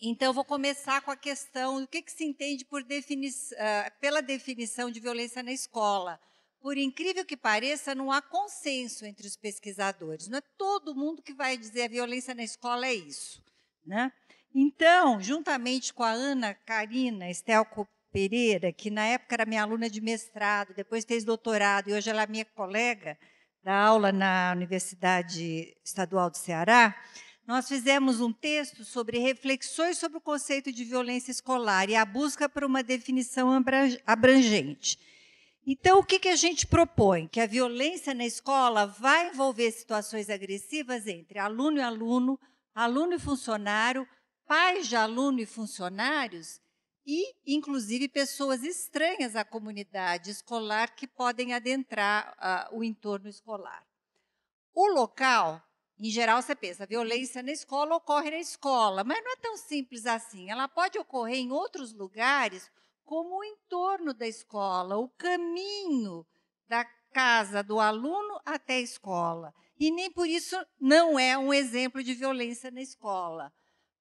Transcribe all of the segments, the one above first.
Então, eu vou começar com a questão do que se entende pela definição de violência na escola. Por incrível que pareça, não há consenso entre os pesquisadores. Não é todo mundo que vai dizer a violência na escola é isso, né? Então, juntamente com a Ana Karina Stelco Pereira, que na época era minha aluna de mestrado, depois fez doutorado, e hoje ela é minha colega, dá aula na Universidade Estadual do Ceará, nós fizemos um texto sobre reflexões sobre o conceito de violência escolar e a busca por uma definição abrangente. Então, o que a gente propõe? Que a violência na escola vai envolver situações agressivas entre aluno e aluno, aluno e funcionário, pais de aluno e funcionários e, inclusive, pessoas estranhas à comunidade escolar que podem adentrar o entorno escolar. O local, em geral, você pensa, a violência na escola ocorre na escola, mas não é tão simples assim. Ela pode ocorrer em outros lugares, como o entorno da escola, o caminho da casa do aluno até a escola. E nem por isso não é um exemplo de violência na escola.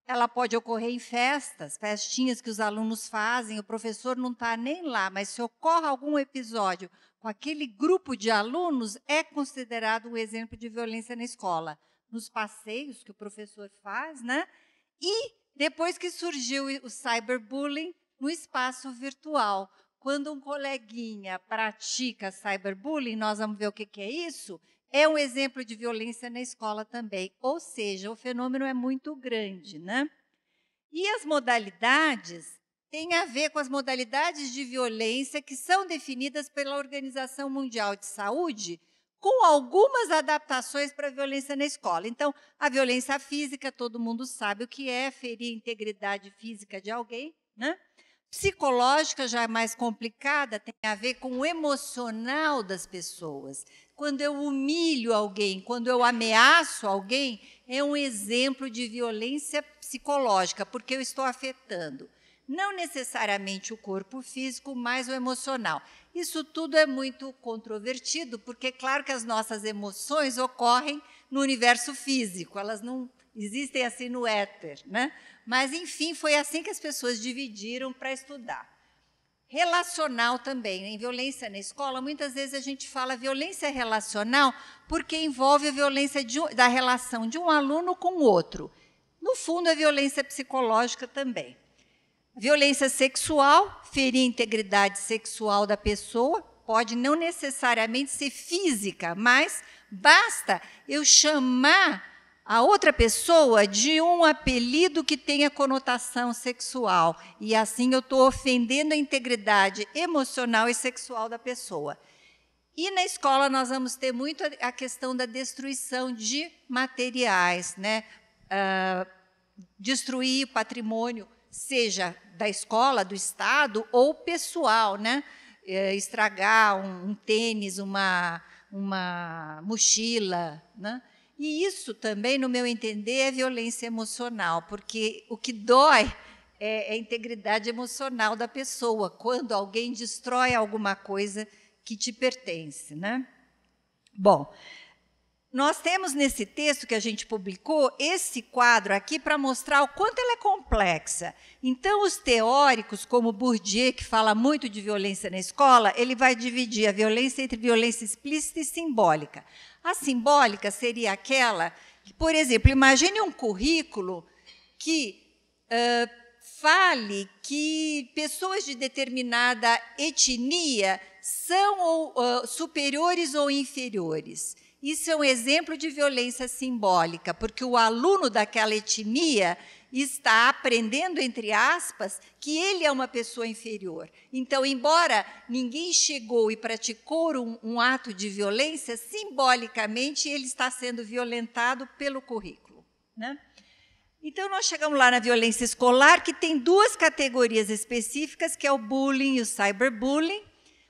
Ela pode ocorrer em festas, festinhas que os alunos fazem, o professor não está nem lá, mas se ocorre algum episódio com aquele grupo de alunos, é considerado um exemplo de violência na escola. Nos passeios que o professor faz, né? E depois que surgiu o cyberbullying no espaço virtual. Quando um coleguinha pratica cyberbullying, nós vamos ver o que é isso, é um exemplo de violência na escola também. Ou seja, o fenômeno é muito grande, né? E as modalidades têm a ver com as modalidades de violência que são definidas pela Organização Mundial de Saúde, com algumas adaptações para a violência na escola. Então, a violência física, todo mundo sabe o que é, ferir a integridade física de alguém, né? Psicológica já é mais complicada, tem a ver com o emocional das pessoas. Quando eu humilho alguém, quando eu ameaço alguém, é um exemplo de violência psicológica, porque eu estou afetando não necessariamente o corpo físico, mas o emocional. Isso tudo é muito controvertido, porque é claro que as nossas emoções ocorrem no universo físico, elas não existem assim no éter, né? Mas, enfim, foi assim que as pessoas dividiram para estudar. Relacional também, em violência na escola, muitas vezes a gente fala violência relacional porque envolve a violência da relação de um aluno com o outro. No fundo, é violência psicológica também. Violência sexual, ferir a integridade sexual da pessoa, pode não necessariamente ser física, mas basta eu chamar a outra pessoa de um apelido que tenha conotação sexual. E assim eu estou ofendendo a integridade emocional e sexual da pessoa. E na escola nós vamos ter muito a questão da destruição de materiais, né? Destruir patrimônio, seja da escola, do Estado, ou pessoal, né? Estragar um tênis, uma mochila, né? E isso também, no meu entender, é violência emocional, porque o que dói é a integridade emocional da pessoa, quando alguém destrói alguma coisa que te pertence, né? Bom, nós temos nesse texto que a gente publicou esse quadro aqui para mostrar o quanto ela é complexa. Então, os teóricos, como Bourdieu, que fala muito de violência na escola, ele vai dividir a violência entre violência explícita e simbólica. A simbólica seria aquela que, por exemplo, imagine um currículo que fale que pessoas de determinada etnia são superiores ou inferiores. Isso é um exemplo de violência simbólica, porque o aluno daquela etnia está aprendendo, entre aspas, que ele é uma pessoa inferior. Então, embora ninguém chegou e praticou um ato de violência, simbolicamente ele está sendo violentado pelo currículo, né? Então, nós chegamos lá na violência escolar, que tem duas categorias específicas, que é o bullying e o cyberbullying,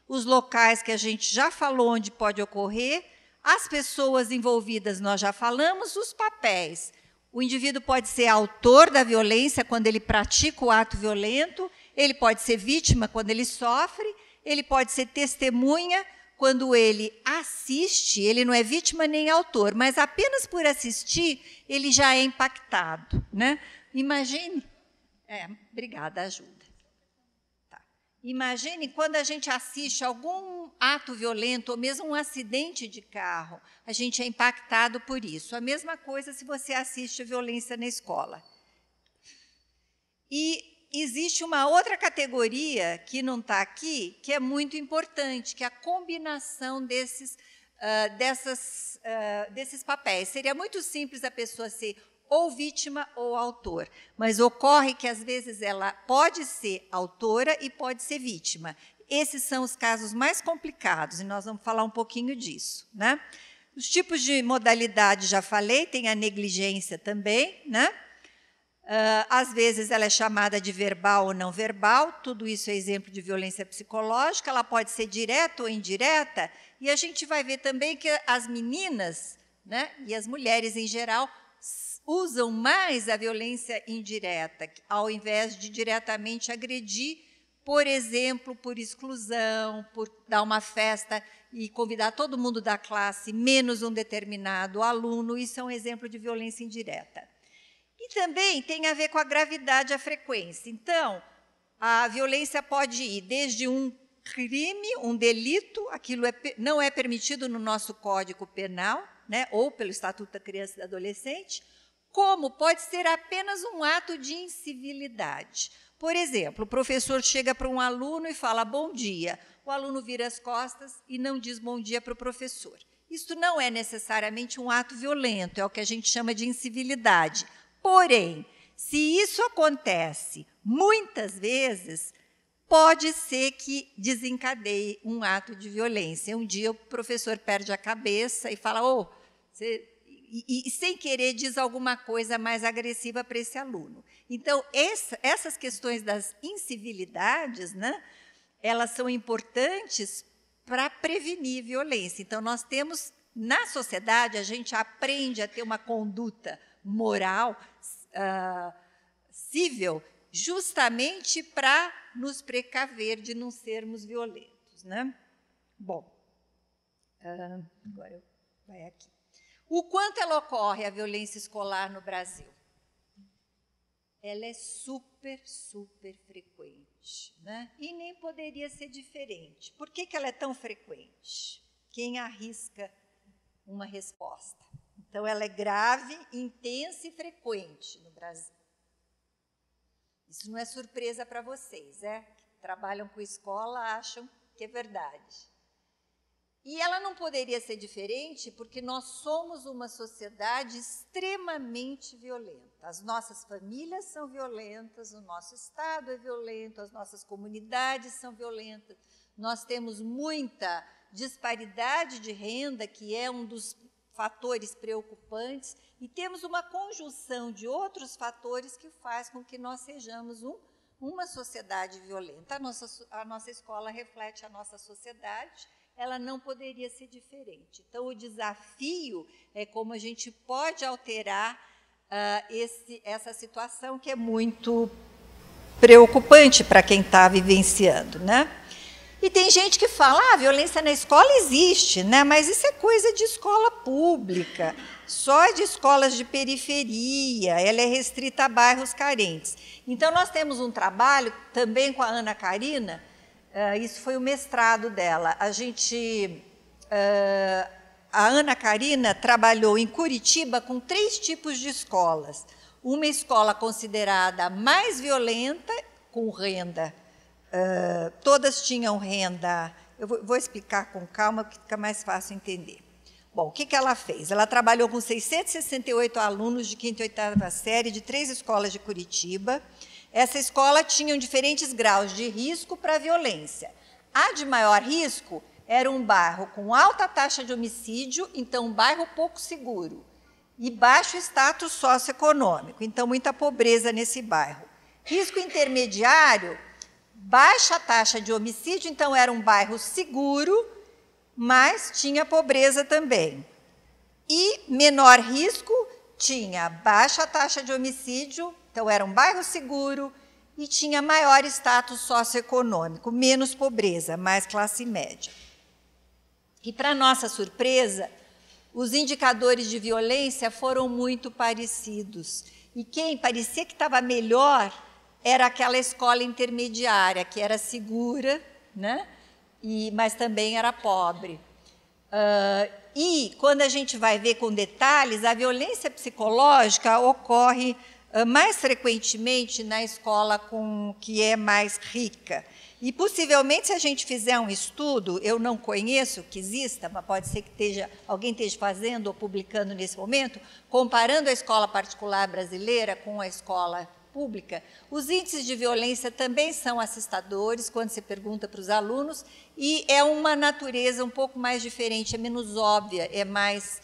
os locais que a gente já falou onde pode ocorrer, as pessoas envolvidas, nós já falamos, os papéis. O indivíduo pode ser autor da violência quando ele pratica o ato violento, ele pode ser vítima quando ele sofre, ele pode ser testemunha quando ele assiste, ele não é vítima nem autor, mas apenas por assistir, ele já é impactado, né? Imagine Obrigada, ajuda. Tá. Imagine quando a gente assiste algum ato violento, ou mesmo um acidente de carro, a gente é impactado por isso. A mesma coisa se você assiste violência na escola. E existe uma outra categoria que não está aqui, que é muito importante, que é a combinação desses papéis. Seria muito simples a pessoa ser ou vítima ou autor, mas ocorre que, às vezes, ela pode ser autora e pode ser vítima. Esses são os casos mais complicados, e nós vamos falar um pouquinho disso, né? Os tipos de modalidade, já falei, tem a negligência também, né? Às vezes, ela é chamada de verbal ou não verbal, tudo isso é exemplo de violência psicológica, ela pode ser direta ou indireta, e a gente vai ver também que as meninas, né, e as mulheres em geral, usam mais a violência indireta, ao invés de diretamente agredir, por exemplo, por exclusão, por dar uma festa e convidar todo mundo da classe, menos um determinado aluno. Isso é um exemplo de violência indireta. E também tem a ver com a gravidade e a frequência. Então, a violência pode ir desde um crime, um delito, aquilo não é permitido no nosso Código Penal, né, ou pelo Estatuto da Criança e do Adolescente, como pode ser apenas um ato de incivilidade. Por exemplo, o professor chega para um aluno e fala bom dia. O aluno vira as costas e não diz bom dia para o professor. Isso não é necessariamente um ato violento, é o que a gente chama de incivilidade. Porém, se isso acontece muitas vezes, pode ser que desencadeie um ato de violência. Um dia o professor perde a cabeça e fala, e sem querer diz alguma coisa mais agressiva para esse aluno. Então, essas questões das incivilidades, né, elas são importantes para prevenir violência. Então, nós temos, na sociedade, a gente aprende a ter uma conduta moral, cível, justamente para nos precaver de não sermos violentos, né? Bom, agora vai aqui. O quanto ela ocorre, a violência escolar no Brasil? Ela é super, super frequente, né? E nem poderia ser diferente. Por que ela é tão frequente? Quem arrisca uma resposta? Então, ela é grave, intensa e frequente no Brasil. Isso não é surpresa para vocês, que trabalham com escola, acham que é verdade. E ela não poderia ser diferente porque nós somos uma sociedade extremamente violenta. As nossas famílias são violentas, o nosso Estado é violento, as nossas comunidades são violentas. Nós temos muita disparidade de renda, que é um dos fatores preocupantes, e temos uma conjunção de outros fatores que faz com que nós sejamos uma sociedade violenta. A nossa escola reflete a nossa sociedade, ela não poderia ser diferente. Então, o desafio é como a gente pode alterar essa situação, que é muito preocupante para quem está vivenciando, né? E tem gente que fala, a violência na escola existe, né? Mas isso é coisa de escola pública, só de escolas de periferia, ela é restrita a bairros carentes. Então, nós temos um trabalho também com a Ana Karina, isso foi o mestrado dela. A Ana Karina trabalhou em Curitiba com 3 tipos de escolas. Uma escola considerada mais violenta, com renda. Todas tinham renda. Eu vou explicar com calma, porque fica mais fácil entender. Bom, o que ela fez? Ela trabalhou com 668 alunos de 5ª e 8ª série de 3 escolas de Curitiba. Essa escola tinha diferentes graus de risco para a violência. A de maior risco era um bairro com alta taxa de homicídio, então um bairro pouco seguro, e baixo status socioeconômico, então muita pobreza nesse bairro. Risco intermediário, baixa taxa de homicídio, então era um bairro seguro, mas tinha pobreza também. E menor risco, tinha baixa taxa de homicídio, então era um bairro seguro e tinha maior status socioeconômico, menos pobreza, mais classe média. E, para nossa surpresa, os indicadores de violência foram muito parecidos. E quem parecia que estava melhor era aquela escola intermediária, que era segura, né? Mas também era pobre. E, quando a gente vai ver com detalhes, a violência psicológica ocorre mais frequentemente na escola que é mais rica. E, possivelmente, se a gente fizer um estudo, eu não conheço que exista, mas pode ser que alguém esteja fazendo ou publicando nesse momento, comparando a escola particular brasileira com a escola pública, os índices de violência também são assustadores quando se pergunta para os alunos, e é uma natureza um pouco mais diferente, é menos óbvia, é mais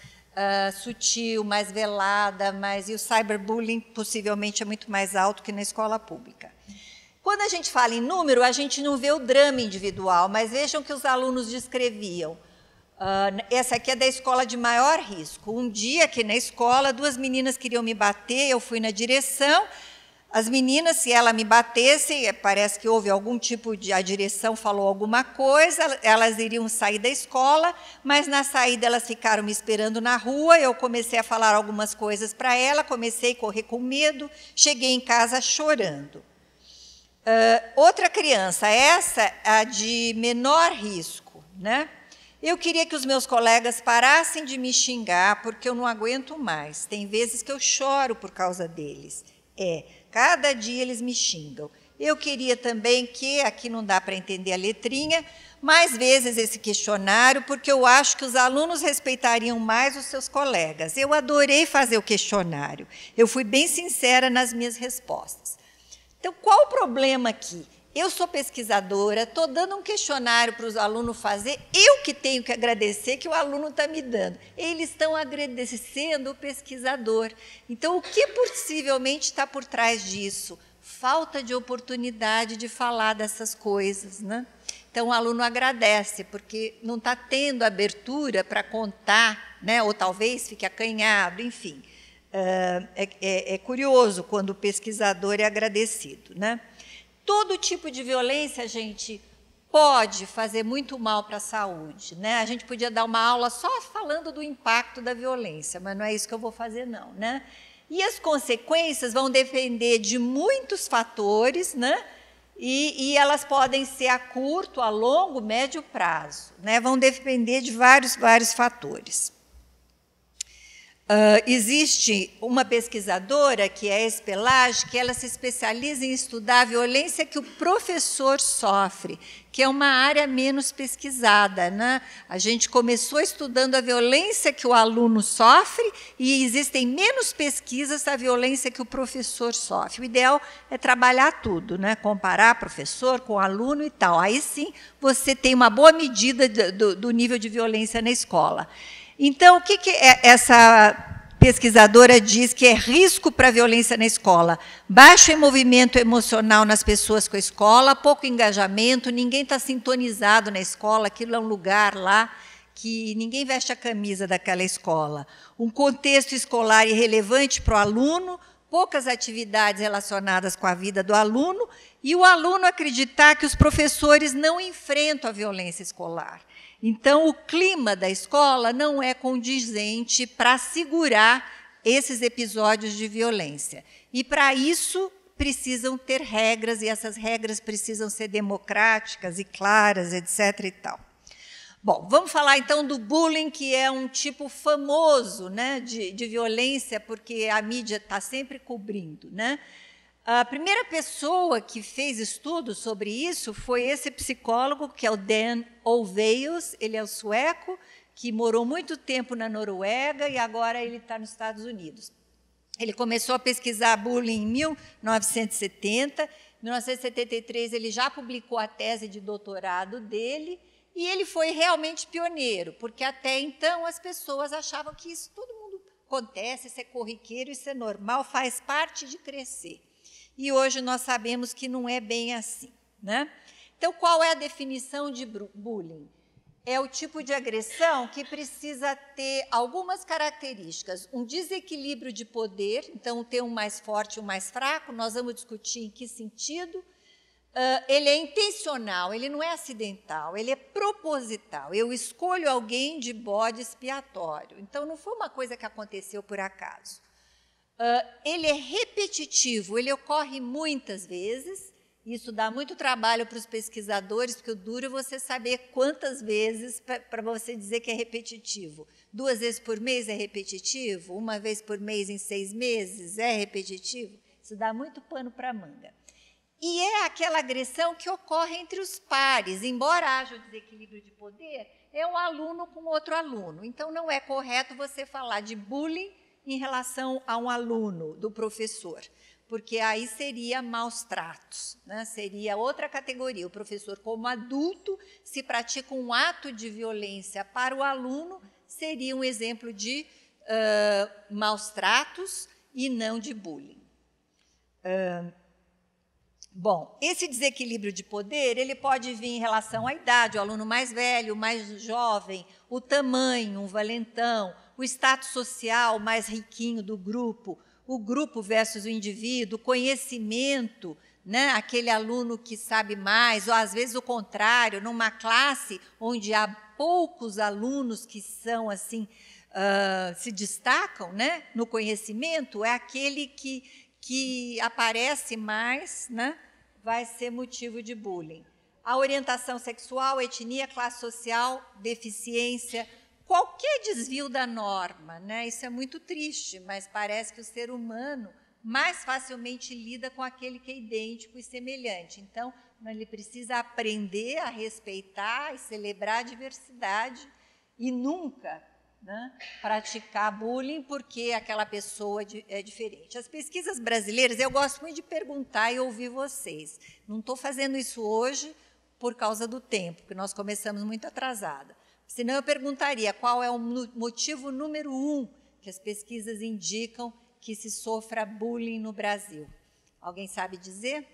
sutil, mais velada, e o cyberbullying possivelmente é muito mais alto que na escola pública. Quando a gente fala em número, a gente não vê o drama individual, mas vejam que os alunos descreviam. Essa aqui é da escola de maior risco. Um dia, aqui na escola, 2 meninas queriam me bater, eu fui na direção. As meninas, se ela me batesse, parece que houve algum tipo de... A direção falou alguma coisa, elas iriam sair da escola, mas, na saída, elas ficaram me esperando na rua, eu comecei a falar algumas coisas para ela, comecei a correr com medo, cheguei em casa chorando. Outra criança, essa a de menor risco, né? Eu queria que os meus colegas parassem de me xingar, porque eu não aguento mais. Tem vezes que eu choro por causa deles. Cada dia eles me xingam. Eu queria também que, aqui não dá para entender a letrinha, mais vezes esse questionário, porque eu acho que os alunos respeitariam mais os seus colegas. Eu adorei fazer o questionário. Eu fui bem sincera nas minhas respostas. Então, qual o problema aqui? Eu sou pesquisadora, estou dando um questionário para os alunos fazer, eu que tenho que agradecer que o aluno está me dando. Eles estão agradecendo o pesquisador. Então, o que possivelmente está por trás disso? Falta de oportunidade de falar dessas coisas, né? Então, o aluno agradece, porque não está tendo abertura para contar, né? Ou talvez fique acanhado, enfim. É curioso quando o pesquisador é agradecido, né? Todo tipo de violência, gente, pode fazer muito mal para a saúde, né? A gente podia dar uma aula só falando do impacto da violência, mas não é isso que eu vou fazer, não, né? E as consequências vão depender de muitos fatores, né? E elas podem ser a curto, a longo, médio prazo, né? Vão depender de vários fatores. Existe uma pesquisadora, que é a Espelage, que ela se especializa em estudar a violência que o professor sofre, que é uma área menos pesquisada, né? A gente começou estudando a violência que o aluno sofre e existem menos pesquisas da violência que o professor sofre. O ideal é trabalhar tudo, né? Comparar professor com aluno e tal. Aí sim você tem uma boa medida do nível de violência na escola. Então, o que essa pesquisadora diz que é risco para a violência na escola? Baixo envolvimento emocional nas pessoas com a escola, pouco engajamento, ninguém está sintonizado na escola, aquilo é um lugar lá que ninguém veste a camisa daquela escola. Um contexto escolar irrelevante para o aluno, poucas atividades relacionadas com a vida do aluno, e o aluno acreditar que os professores não enfrentam a violência escolar. Então, o clima da escola não é condizente para segurar esses episódios de violência. E, para isso, precisam ter regras, e essas regras precisam ser democráticas e claras, etc. e tal. Bom, vamos falar, então, do bullying, que é um tipo famoso, né, de violência, porque a mídia está sempre cobrindo, né? A primeira pessoa que fez estudos sobre isso foi esse psicólogo, que é o Dan Olweus, ele é o sueco, que morou muito tempo na Noruega e agora ele está nos Estados Unidos. Ele começou a pesquisar bullying em 1970, em 1973 ele já publicou a tese de doutorado dele, e ele foi realmente pioneiro, porque até então as pessoas achavam que isso todo mundo acontece, isso é corriqueiro, isso é normal, faz parte de crescer. E hoje nós sabemos que não é bem assim, né? Então, qual é a definição de bullying? É o tipo de agressão que precisa ter algumas características. Um desequilíbrio de poder, então, ter um mais forte e um mais fraco, nós vamos discutir em que sentido. Ele é intencional, ele não é acidental, ele é proposital. Eu escolho alguém de bode expiatório. Então, não foi uma coisa que aconteceu por acaso. Ele é repetitivo, ele ocorre muitas vezes. Isso dá muito trabalho para os pesquisadores, porque o duro é você saber quantas vezes para você dizer que é repetitivo. 2 vezes por mês é repetitivo? 1 vez por mês em 6 meses é repetitivo? Isso dá muito pano para a manga. E é aquela agressão que ocorre entre os pares. Embora haja o desequilíbrio de poder, é um aluno com outro aluno. Então, não é correto você falar de bullying em relação a um aluno do professor, porque aí seria maus tratos, né? Seria outra categoria. O professor, como adulto, se pratica um ato de violência para o aluno, seria um exemplo de maus tratos e não de bullying. Bom, esse desequilíbrio de poder, ele pode vir em relação à idade, o aluno mais velho, mais jovem, o tamanho, um valentão, o status social mais riquinho do grupo, o grupo versus o indivíduo, o conhecimento, né? Aquele aluno que sabe mais, ou às vezes o contrário, numa classe onde há poucos alunos que são assim, se destacam, né? No conhecimento, é aquele que aparece mais, né? Vai ser motivo de bullying. A orientação sexual, etnia, classe social, deficiência, qualquer desvio da norma, né? Isso é muito triste, mas parece que o ser humano mais facilmente lida com aquele que é idêntico e semelhante. Então, ele precisa aprender a respeitar e celebrar a diversidade e nunca, né, praticar bullying porque aquela pessoa é diferente. As pesquisas brasileiras, eu gosto muito de perguntar e ouvir vocês. Não estou fazendo isso hoje por causa do tempo, porque nós começamos muito atrasada. Senão eu perguntaria qual é o motivo número 1 que as pesquisas indicam que se sofra bullying no Brasil. Alguém sabe dizer?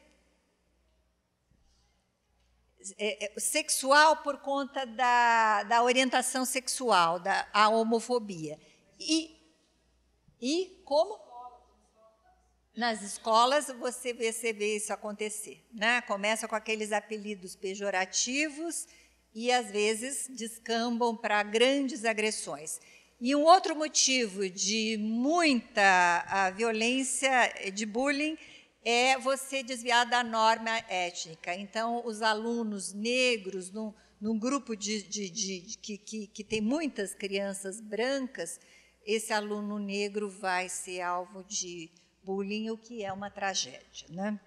Sexual por conta da orientação sexual, a homofobia. E como? Nas escolas você vê isso acontecer, né? Começa com aqueles apelidos pejorativos e, às vezes, descambam para grandes agressões. E um outro motivo de muita violência, de bullying, é você desviar da norma étnica. Então, os alunos negros, num grupo que tem muitas crianças brancas, esse aluno negro vai ser alvo de bullying, o que é uma tragédia, né?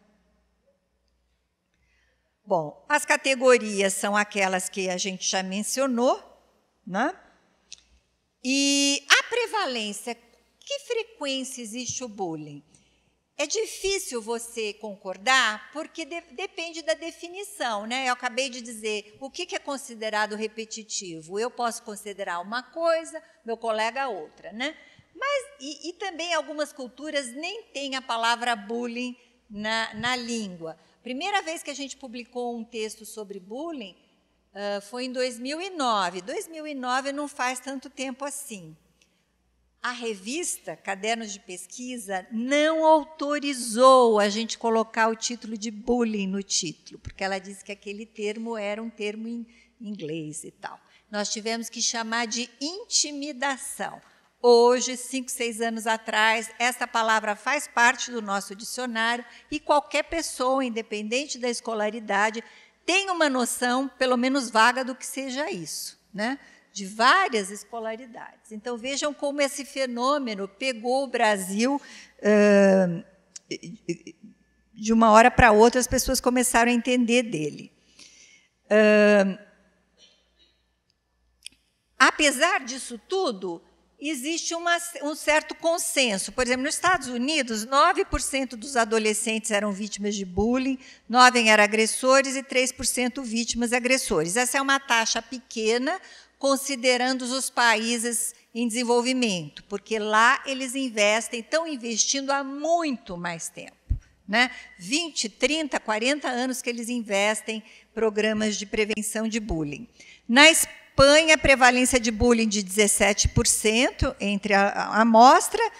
Bom, as categorias são aquelas que a gente já mencionou, né? E a prevalência, que frequência existe o bullying? É difícil você concordar, porque depende da definição, né? Eu acabei de dizer o que é considerado repetitivo. Eu posso considerar uma coisa, meu colega outra, né? Mas, e também algumas culturas nem têm a palavra bullying na língua. Primeira vez que a gente publicou um texto sobre bullying foi em 2009. 2009 não faz tanto tempo assim. A revista Cadernos de Pesquisa não autorizou a gente colocar o título de bullying no título, porque ela disse que aquele termo era um termo em inglês e tal. Nós tivemos que chamar de intimidação. Hoje, 5, 6 anos atrás, essa palavra faz parte do nosso dicionário e qualquer pessoa, independente da escolaridade, tem uma noção, pelo menos vaga, do que seja isso, né? De várias escolaridades. Então, vejam como esse fenômeno pegou o Brasil de uma hora para outra, as pessoas começaram a entender dele. Apesar disso tudo, existe um certo consenso. Por exemplo, nos Estados Unidos, 9% dos adolescentes eram vítimas de bullying, 9% eram agressores e 3% vítimas agressores. Essa é uma taxa pequena, considerando os países em desenvolvimento, porque lá eles estão investindo há muito mais tempo, né? 20, 30, 40 anos que eles investem em programas de prevenção de bullying. Na Espanha, a prevalência de bullying de 17% entre a amostra,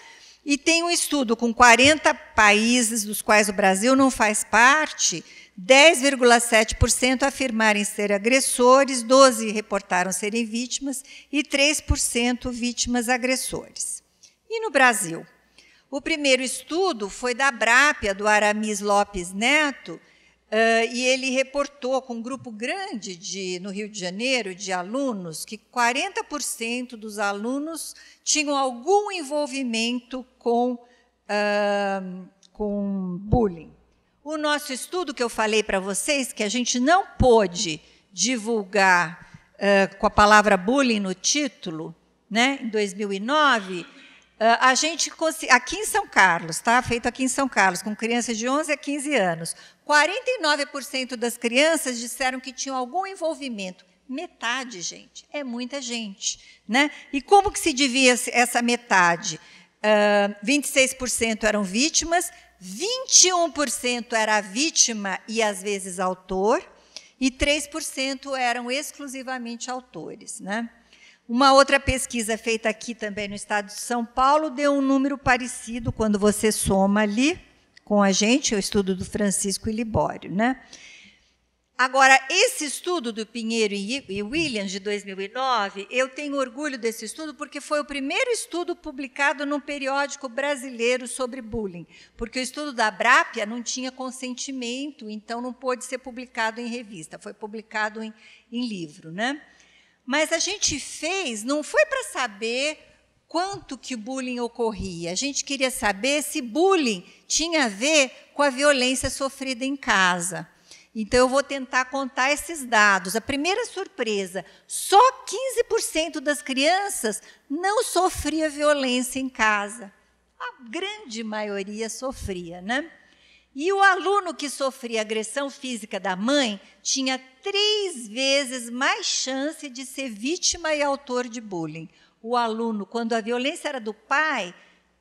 e tem um estudo com 40 países, dos quais o Brasil não faz parte, 10,7% afirmarem ser agressores, 12% reportaram serem vítimas e 3% vítimas agressores. E no Brasil? O primeiro estudo foi da Brápia, do Aramis Lopes Neto, e ele reportou com um grupo grande no Rio de Janeiro de alunos que 40% dos alunos tinham algum envolvimento com bullying. O nosso estudo que eu falei para vocês, que a gente não pôde divulgar com a palavra bullying no título, né, em 2009, a gente, aqui em São Carlos, tá? Feito aqui em São Carlos, com crianças de 11 a 15 anos, 49% das crianças disseram que tinham algum envolvimento. Metade, gente, é muita gente, né? E como que se divide essa metade? 26% eram vítimas, 21% era vítima e, às vezes, autor, e 3% eram exclusivamente autores, né? Uma outra pesquisa feita aqui também no estado de São Paulo deu um número parecido quando você soma ali com a gente, o estudo do Francisco e Libório, né? Agora, esse estudo do Pinheiro e Williams, de 2009, eu tenho orgulho desse estudo porque foi o primeiro estudo publicado num periódico brasileiro sobre bullying, porque o estudo da Brápia não tinha consentimento, então não pôde ser publicado em revista, foi publicado em livro, né? Mas a gente fez, não foi para saber quanto que o bullying ocorria, a gente queria saber se bullying tinha a ver com a violência sofrida em casa. Então, eu vou tentar contar esses dados. A primeira surpresa, só 15% das crianças não sofria violência em casa. A grande maioria sofria, né? E o aluno que sofria agressão física da mãe tinha 3 vezes mais chance de ser vítima e autor de bullying. O aluno, quando a violência era do pai,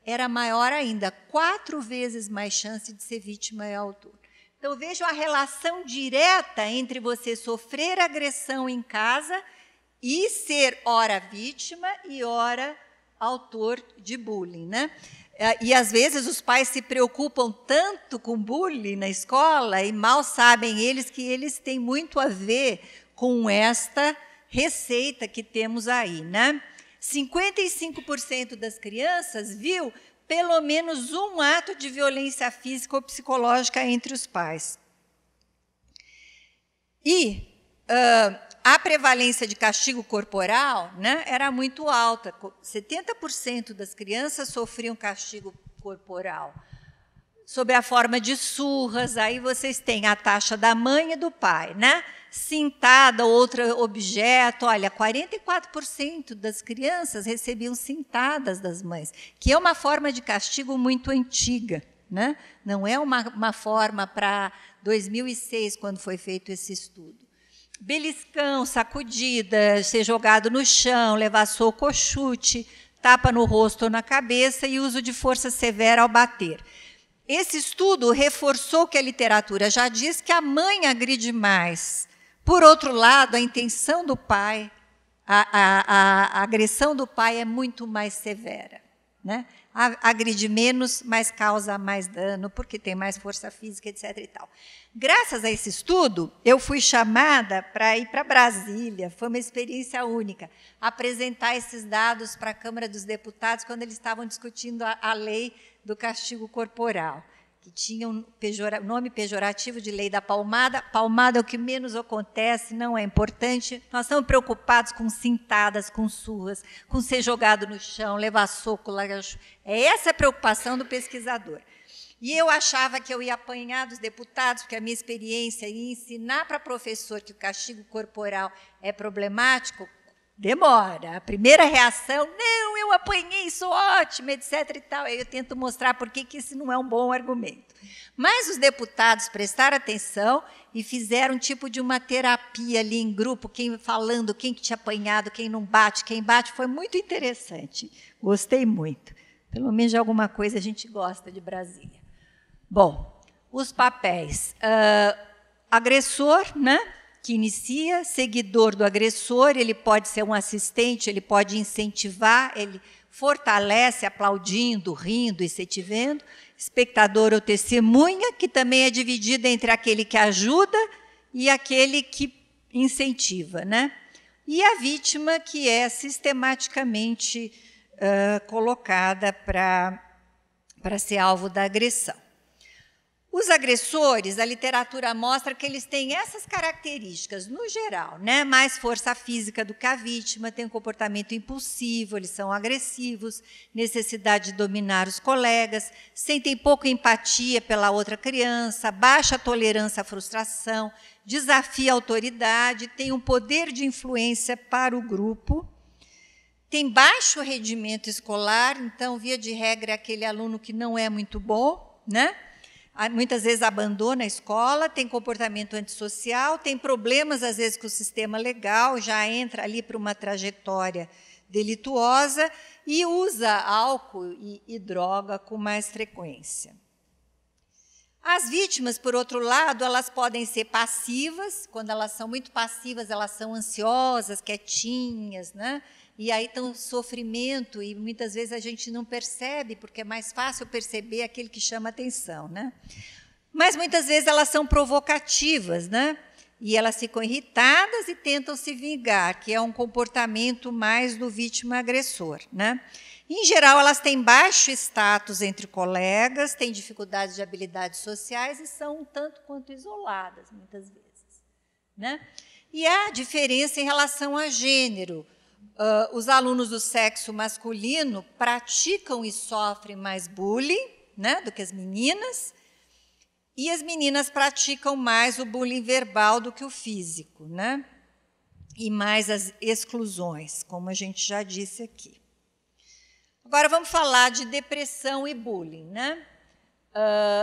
era maior ainda, 4 vezes mais chance de ser vítima e autor. Então, vejo a relação direta entre você sofrer agressão em casa e ser ora vítima e ora autor de bullying, né? E, às vezes, os pais se preocupam tanto com bullying na escola e mal sabem eles que eles têm muito a ver com esta receita que temos aí, né? 55% das crianças viu pelo menos um ato de violência física ou psicológica entre os pais. E a prevalência de castigo corporal, né, era muito alta. 70% das crianças sofriam castigo corporal, sob a forma de surras. Aí vocês têm a taxa da mãe e do pai, né? Cintada, outro objeto. Olha, 44% das crianças recebiam cintadas das mães, que é uma forma de castigo muito antiga, né? Não é uma forma para 2006, quando foi feito esse estudo. Beliscão, sacudida, ser jogado no chão, levar soco ou chute, tapa no rosto ou na cabeça e uso de força severa ao bater. Esse estudo reforçou que a literatura já diz que a mãe agride mais. Por outro lado, a intenção do pai, a agressão do pai é muito mais severa, né? Agride menos, mas causa mais dano, porque tem mais força física, etc. e tal. Graças a esse estudo, eu fui chamada para ir para Brasília, foi uma experiência única, apresentar esses dados para a Câmara dos Deputados, quando eles estavam discutindo a lei do castigo corporal, que tinha um nome pejorativo de lei da palmada. Palmada é o que menos acontece, não é importante. Nós estamos preocupados com cintadas, com surras, com ser jogado no chão, levar soco. É essa a preocupação do pesquisador. E eu achava que eu ia apanhar dos deputados, porque a minha experiência ia ensinar para professor que o castigo corporal é problemático. Demora. A primeira reação, não, eu apanhei, sou ótima, etc. e tal. Aí eu tento mostrar por que isso não é um bom argumento. Mas os deputados prestaram atenção e fizeram um tipo de uma terapia ali em grupo, falando quem que tinha apanhado, quem não bate, quem bate. Foi muito interessante. Gostei muito. Pelo menos de alguma coisa a gente gosta de Brasília. Bom, os papéis. Agressor, né? Que inicia, seguidor do agressor, ele pode ser um assistente, ele pode incentivar, ele fortalece aplaudindo, rindo e setivendo. Espectador ou testemunha, que também é dividida entre aquele que ajuda e aquele que incentiva, né? E a vítima, que é sistematicamente colocada para para ser alvo da agressão. Os agressores, a literatura mostra que eles têm essas características, no geral, né? Mais força física do que a vítima, têm um comportamento impulsivo, eles são agressivos, necessidade de dominar os colegas, sentem pouca empatia pela outra criança, baixa tolerância à frustração, desafia a autoridade, têm um poder de influência para o grupo, tem baixo rendimento escolar, então, via de regra, é aquele aluno que não é muito bom, né? Muitas vezes abandona a escola, tem comportamento antissocial, tem problemas, às vezes, com o sistema legal, já entra ali para uma trajetória delituosa e usa álcool e droga com mais frequência. As vítimas, por outro lado, elas podem ser passivas. Quando elas são muito passivas, elas são ansiosas, quietinhas, né? E aí tem um sofrimento, e muitas vezes a gente não percebe, porque é mais fácil perceber aquele que chama atenção, né? Mas muitas vezes elas são provocativas, né? E elas ficam irritadas e tentam se vingar, que é um comportamento mais do vítima-agressor, né? Em geral, elas têm baixo status entre colegas, têm dificuldades de habilidades sociais e são um tanto quanto isoladas, muitas vezes, né? E há diferença em relação a gênero. Os alunos do sexo masculino praticam e sofrem mais bullying, né, do que as meninas, e as meninas praticam mais o bullying verbal do que o físico, né, e mais as exclusões, como a gente já disse aqui. Agora vamos falar de depressão e bullying, né?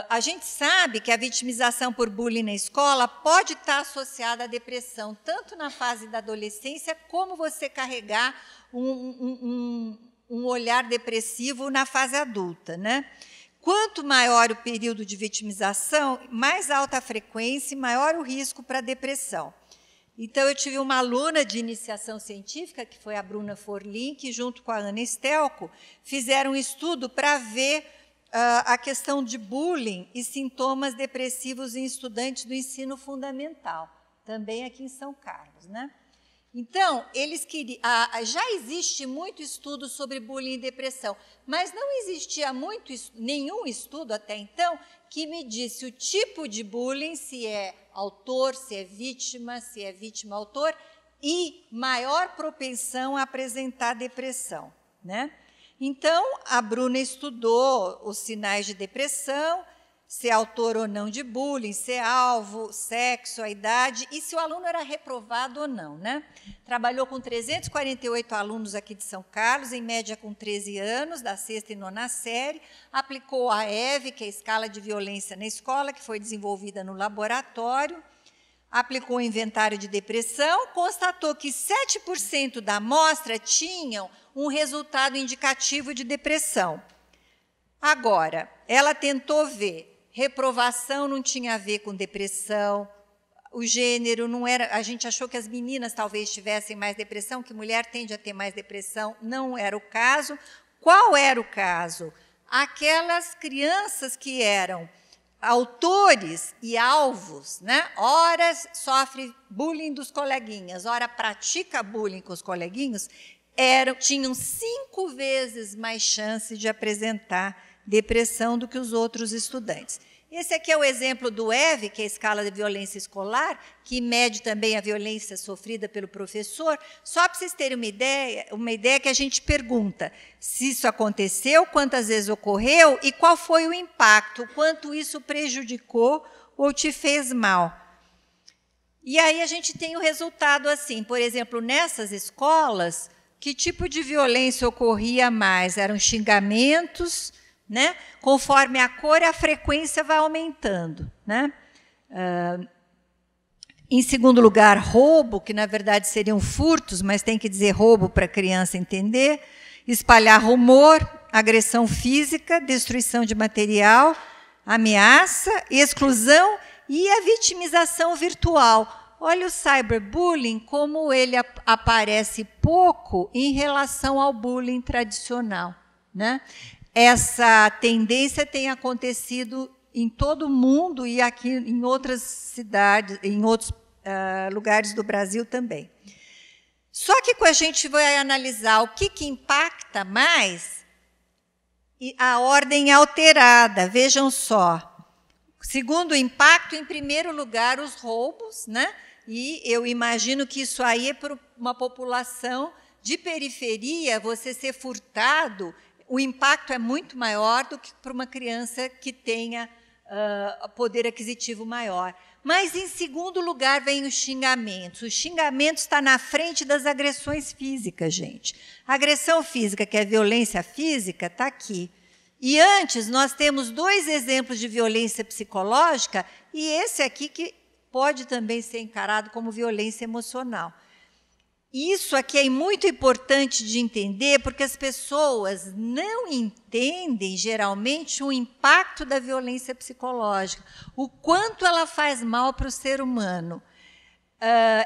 A gente sabe que a vitimização por bullying na escola pode estar associada à depressão, tanto na fase da adolescência, como você carregar um olhar depressivo na fase adulta, né? Quanto maior o período de vitimização, mais alta a frequência e maior o risco para a depressão. Então, eu tive uma aluna de iniciação científica, que foi a Bruna Forlin, que, junto com a Ana Estelco, fizeram um estudo para ver a questão de bullying e sintomas depressivos em estudantes do ensino fundamental, também aqui em São Carlos, né? Então, eles queriam. Já existe muito estudo sobre bullying e depressão, mas não existia nenhum estudo até então que me disse o tipo de bullying, se é autor, se é vítima-autor, e maior propensão a apresentar depressão, né? Então, a Bruna estudou os sinais de depressão, se é autor ou não de bullying, se é alvo, sexo, a idade, e se o aluno era reprovado ou não, né? Trabalhou com 348 alunos aqui de São Carlos, em média com 13 anos, da 6ª e 9ª série, aplicou a EVE, que é a escala de violência na escola, que foi desenvolvida no laboratório, aplicou o inventário de depressão, constatou que 7% da amostra tinham um resultado indicativo de depressão. Agora, ela tentou ver, reprovação não tinha a ver com depressão, o gênero não era, a gente achou que as meninas talvez tivessem mais depressão, que mulher tende a ter mais depressão, não era o caso. Qual era o caso? Aquelas crianças que eram autores e alvos, né? Ora sofre bullying dos coleguinhas, ora pratica bullying com os coleguinhos, tinham 5 vezes mais chance de apresentar depressão do que os outros estudantes. Esse aqui é o exemplo do EVE, que é a escala de violência escolar, que mede também a violência sofrida pelo professor. Só para vocês terem uma ideia que a gente pergunta se isso aconteceu, quantas vezes ocorreu e qual foi o impacto, quanto isso prejudicou ou te fez mal. E aí a gente tem o resultado assim, por exemplo, nessas escolas, que tipo de violência ocorria mais? Eram xingamentos, né? Conforme a cor, a frequência vai aumentando, né? Em segundo lugar, roubo, que na verdade seriam furtos, mas tem que dizer roubo para a criança entender, espalhar rumor, agressão física, destruição de material, ameaça, exclusão e a vitimização virtual. Olha o cyberbullying, como ele aparece pouco em relação ao bullying tradicional, né? Essa tendência tem acontecido em todo o mundo e aqui em outras cidades, em outros lugares do Brasil também. Só que quando a gente vai analisar o que impacta mais, e a ordem alterada, vejam só. Segundo o impacto, em primeiro lugar, os roubos, né? E eu imagino que isso aí é para uma população de periferia, você ser furtado, o impacto é muito maior do que para uma criança que tenha poder aquisitivo maior. Mas, em segundo lugar, vem os xingamentos. O xingamento está na frente das agressões físicas, gente. A agressão física, que é a violência física, está aqui. E antes, nós temos 2 exemplos de violência psicológica, e esse aqui que pode também ser encarado como violência emocional. Isso aqui é muito importante de entender, porque as pessoas não entendem, geralmente, o impacto da violência psicológica, o quanto ela faz mal para o ser humano.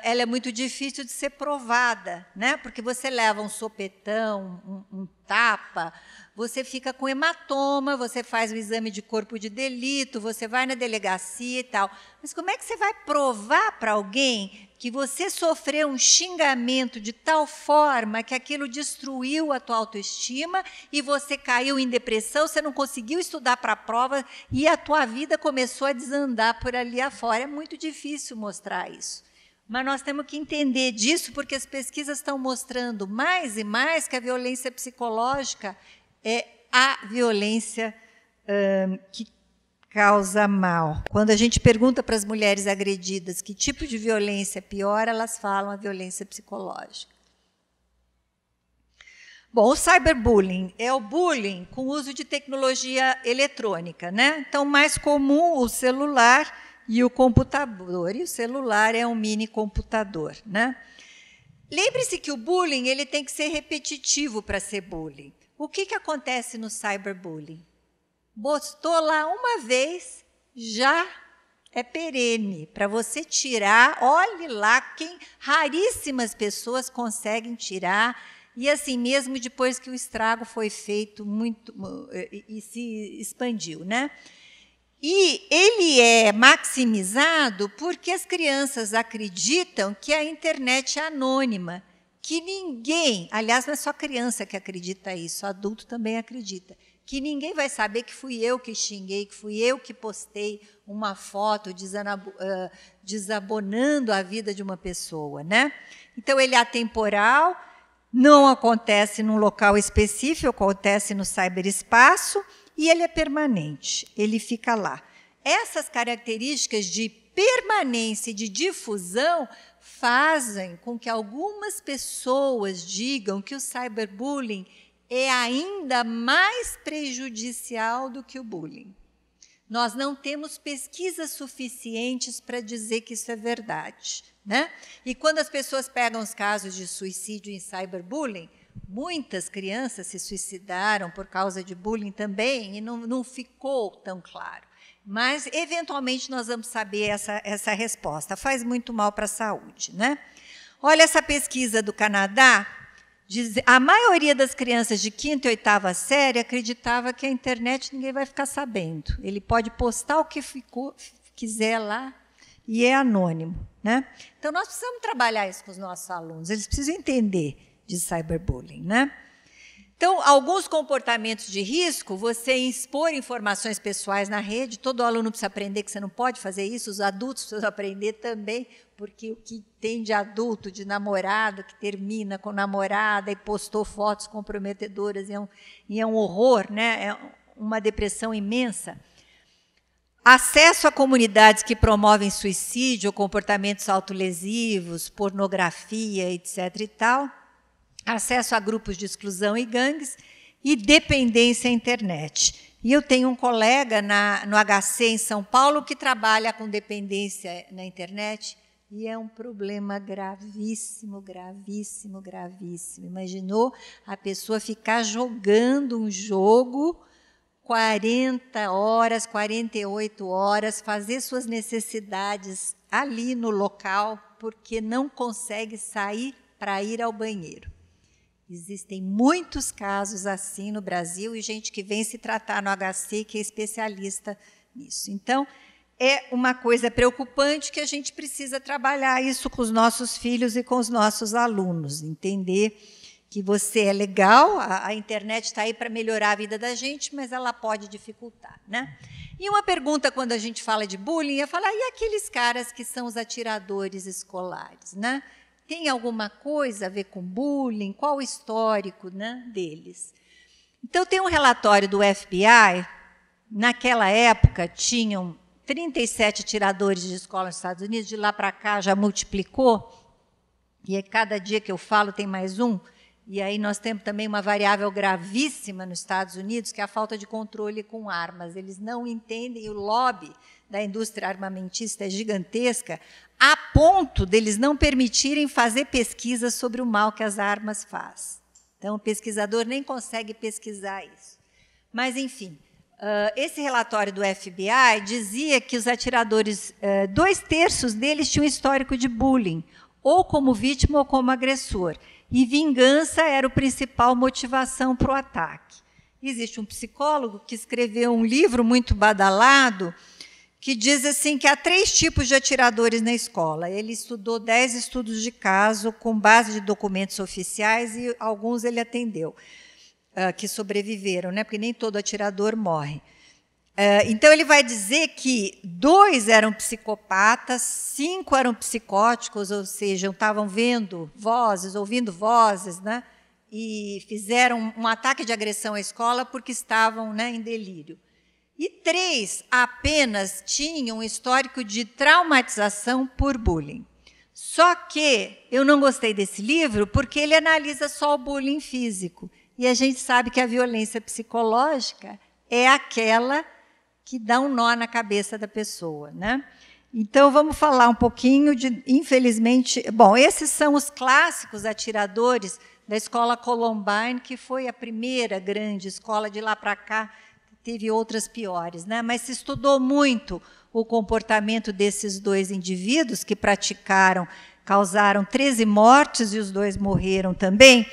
Ela é muito difícil de ser provada, né? Porque você leva um sopetão, um tapa, você fica com hematoma, você faz o exame de corpo de delito, você vai na delegacia e tal. Mas como é que você vai provar para alguém que você sofreu um xingamento de tal forma que aquilo destruiu a tua autoestima e você caiu em depressão, você não conseguiu estudar para a prova e a tua vida começou a desandar por ali afora? É muito difícil mostrar isso. Mas nós temos que entender disso, porque as pesquisas estão mostrando mais e mais que a violência psicológica é a violência que causa mal. Quando a gente pergunta para as mulheres agredidas que tipo de violência é pior, elas falam a violência psicológica. Bom, o cyberbullying é o bullying com uso de tecnologia eletrônica, né? Então, mais comum o celular e o computador. E o celular é um mini computador, né? Lembre-se que o bullying ele tem que ser repetitivo para ser bullying. O que acontece no cyberbullying? Postou lá uma vez, já é perene. Para você tirar, olhe lá, raríssimas pessoas conseguem tirar, e assim mesmo depois que o estrago foi feito muito e se expandiu, né? E ele é maximizado porque as crianças acreditam que a internet é anônima, que ninguém, aliás, não é só criança que acredita isso, adulto também acredita, que ninguém vai saber que fui eu que xinguei, que fui eu que postei uma foto desabonando a vida de uma pessoa, né? Então, ele é atemporal, não acontece num local específico, acontece no ciberespaço, e ele é permanente, ele fica lá. Essas características de permanência e de difusão fazem com que algumas pessoas digam que o cyberbullying é ainda mais prejudicial do que o bullying. Nós não temos pesquisas suficientes para dizer que isso é verdade, né? E quando as pessoas pegam os casos de suicídio em cyberbullying, muitas crianças se suicidaram por causa de bullying também, e não ficou tão claro. Mas, eventualmente, nós vamos saber essa resposta. Faz muito mal para a saúde, né? Olha essa pesquisa do Canadá. A maioria das crianças de 5ª e 8ª série acreditava que a internet ninguém vai ficar sabendo. Ele pode postar o que quiser lá e é anônimo, né? Então, nós precisamos trabalhar isso com os nossos alunos. Eles precisam entender de cyberbullying, né? Então, alguns comportamentos de risco, você expor informações pessoais na rede, todo aluno precisa aprender que você não pode fazer isso, os adultos precisam aprender também, porque o que tem de adulto, de namorado, que termina com namorada e postou fotos comprometedoras, e é um horror, né? É uma depressão imensa. Acesso a comunidades que promovem suicídio, comportamentos autolesivos, pornografia, etc. e tal. Acesso a grupos de exclusão e gangues, e dependência à internet. E eu tenho um colega no HC em São Paulo que trabalha com dependência na internet, e é um problema gravíssimo, gravíssimo, gravíssimo. Imaginou a pessoa ficar jogando um jogo 40 horas, 48 horas, fazer suas necessidades ali no local, porque não consegue sair para ir ao banheiro. Existem muitos casos assim no Brasil e gente que vem se tratar no HC que é especialista nisso. Então, é uma coisa preocupante que a gente precisa trabalhar isso com os nossos filhos e com os nossos alunos, entender que você é legal, a internet está aí para melhorar a vida da gente, mas ela pode dificultar, né? E uma pergunta quando a gente fala de bullying é falar, e aqueles caras que são os atiradores escolares, né? Tem alguma coisa a ver com bullying? Qual o histórico, né, deles? Então, tem um relatório do FBI, naquela época tinham 37 atiradores de escola nos Estados Unidos, de lá para cá já multiplicou, e a cada dia que eu falo tem mais um. E aí nós temos também uma variável gravíssima nos Estados Unidos, que é a falta de controle com armas. Eles não entendem, e o lobby da indústria armamentista é gigantesca, a ponto deles não permitirem fazer pesquisas sobre o mal que as armas fazem. Então, o pesquisador nem consegue pesquisar isso. Mas, enfim, esse relatório do FBI dizia que os atiradores, 2/3 deles tinham histórico de bullying, ou como vítima ou como agressor. E vingança era a principal motivação para o ataque. Existe um psicólogo que escreveu um livro muito badalado que diz assim que há 3 tipos de atiradores na escola. Ele estudou 10 estudos de caso com base de documentos oficiais e alguns ele atendeu, que sobreviveram, né? Porque nem todo atirador morre. Então, ele vai dizer que 2 eram psicopatas, 5 eram psicóticos, ou seja, estavam vendo vozes, ouvindo vozes, né? E fizeram um ataque de agressão à escola porque estavam, né, em delírio. E 3 apenas tinham um histórico de traumatização por bullying. Só que eu não gostei desse livro porque ele analisa só o bullying físico. E a gente sabe que a violência psicológica é aquela que dá um nó na cabeça da pessoa, né? Então, vamos falar um pouquinho de, infelizmente... Bom, esses são os clássicos atiradores da escola Columbine, que foi a primeira grande escola. De lá para cá, teve outras piores, né? Mas se estudou muito o comportamento desses 2 indivíduos que causaram 13 mortes, e os 2 morreram também.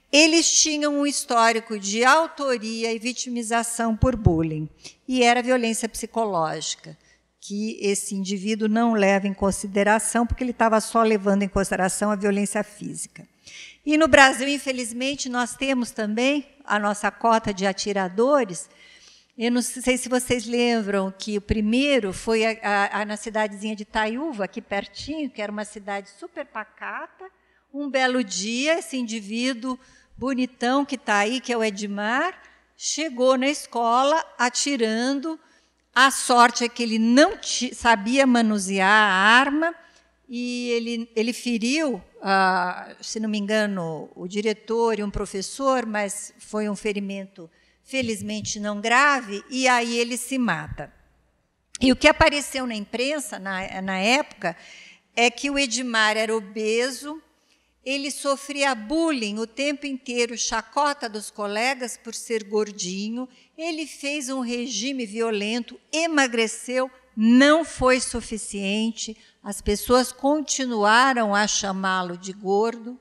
Eles tinham um histórico de autoria e vitimização por bullying, e era violência psicológica, que esse indivíduo não leva em consideração, porque ele estava só levando em consideração a violência física. E no Brasil, infelizmente, nós temos também a nossa cota de atiradores. Eu não sei se vocês lembram que o primeiro foi na cidadezinha de Itaiúva, aqui pertinho, que era uma cidade super pacata. Um belo dia, esse indivíduo bonitão que está aí, que é o Edmar, chegou na escola atirando. A sorte é que ele não sabia manusear a arma, e ele feriu, se não me engano, o diretor e um professor, mas foi um ferimento, felizmente, não grave, e aí ele se mata. E o que apareceu na imprensa, na época, é que o Edmar era obeso, ele sofria bullying o tempo inteiro, chacota dos colegas por ser gordinho, ele fez um regime violento, emagreceu, não foi suficiente, as pessoas continuaram a chamá-lo de gordo,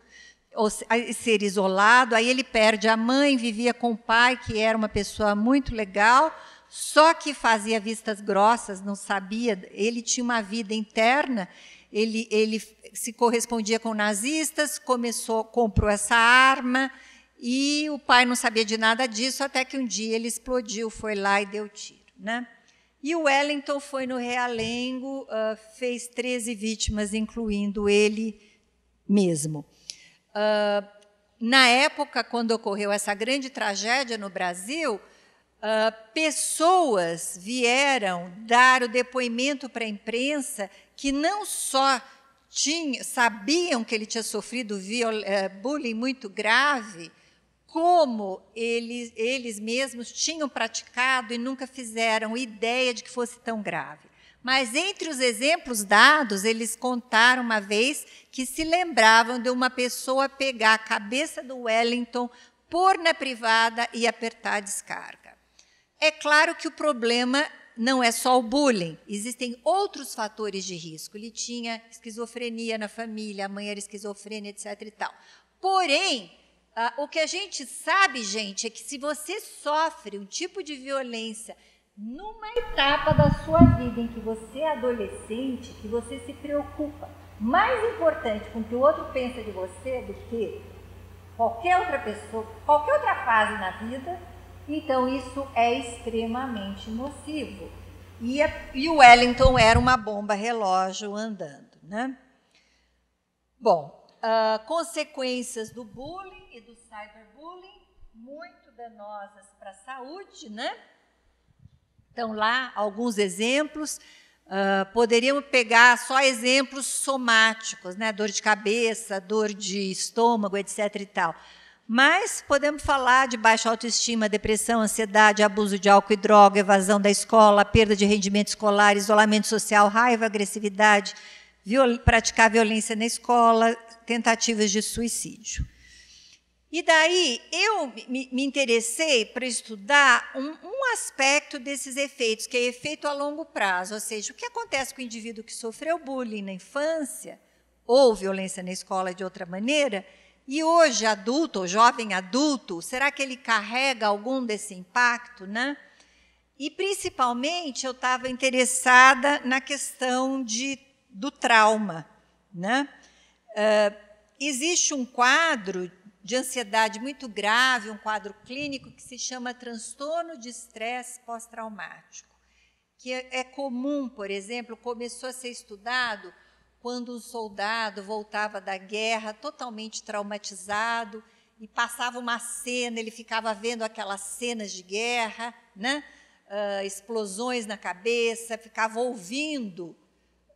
ou ser isolado, aí ele perde a mãe, vivia com o pai, que era uma pessoa muito legal, só que fazia vistas grossas, não sabia, ele tinha uma vida interna, ele se correspondia com nazistas, comprou essa arma, e o pai não sabia de nada disso, até que um dia ele explodiu, foi lá e deu tiro, né? E o Wellington foi no Realengo, fez 13 vítimas, incluindo ele mesmo. Na época, quando ocorreu essa grande tragédia no Brasil, pessoas vieram dar o depoimento para a imprensa que não só sabiam que ele tinha sofrido bullying muito grave, como eles mesmos tinham praticado e nunca fizeram ideia de que fosse tão grave. Mas, entre os exemplos dados, eles contaram uma vez que se lembravam de uma pessoa pegar a cabeça do Wellington, pôr na privada e apertar a descarga. É claro que o problema não é só o bullying, existem outros fatores de risco. Ele tinha esquizofrenia na família, a mãe era esquizofrênica, etc. e tal. Porém, o que a gente sabe, gente, é que se você sofre um tipo de violência numa etapa da sua vida em que você é adolescente, que você se preocupa, mais importante com o que o outro pensa de você do que qualquer outra pessoa, qualquer outra fase na vida, então isso é extremamente nocivo. E o Wellington era uma bomba relógio andando, né? Bom, consequências do bullying e do cyberbullying, muito danosas para a saúde, né? Então, lá, alguns exemplos. Poderíamos pegar só exemplos somáticos, né? Dor de cabeça, dor de estômago, etc. e tal. Mas podemos falar de baixa autoestima, depressão, ansiedade, abuso de álcool e droga, evasão da escola, perda de rendimento escolar, isolamento social, raiva, agressividade, praticar violência na escola, tentativas de suicídio. E daí eu me interessei para estudar um aspecto desses efeitos, que é efeito a longo prazo, ou seja, o que acontece com o indivíduo que sofreu bullying na infância, ou violência na escola de outra maneira, e hoje adulto, ou jovem adulto, será que ele carrega algum desse impacto, né? E, principalmente, eu estava interessada na questão do trauma, né? Existe um quadro de ansiedade muito grave, um quadro clínico que se chama transtorno de estresse pós-traumático, que é comum, por exemplo, começou a ser estudado quando um soldado voltava da guerra totalmente traumatizado e passava uma cena, ele ficava vendo aquelas cenas de guerra, né? Explosões na cabeça, ficava ouvindo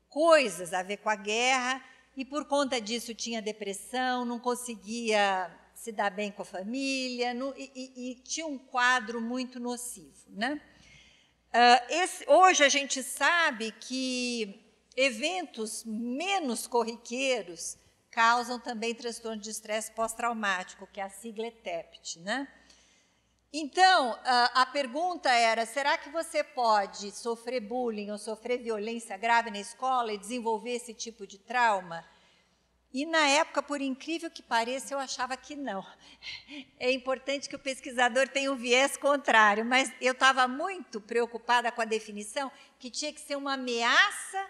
coisas a ver com a guerra, e por conta disso tinha depressão, não conseguia se dar bem com a família, e tinha um quadro muito nocivo, né? Hoje a gente sabe que eventos menos corriqueiros causam também transtorno de estresse pós-traumático, que é a sigla TEPT, né? Então, a pergunta era, será que você pode sofrer bullying ou sofrer violência grave na escola e desenvolver esse tipo de trauma? E, na época, por incrível que pareça, eu achava que não. É importante que o pesquisador tenha um viés contrário, mas eu estava muito preocupada com a definição, que tinha que ser uma ameaça.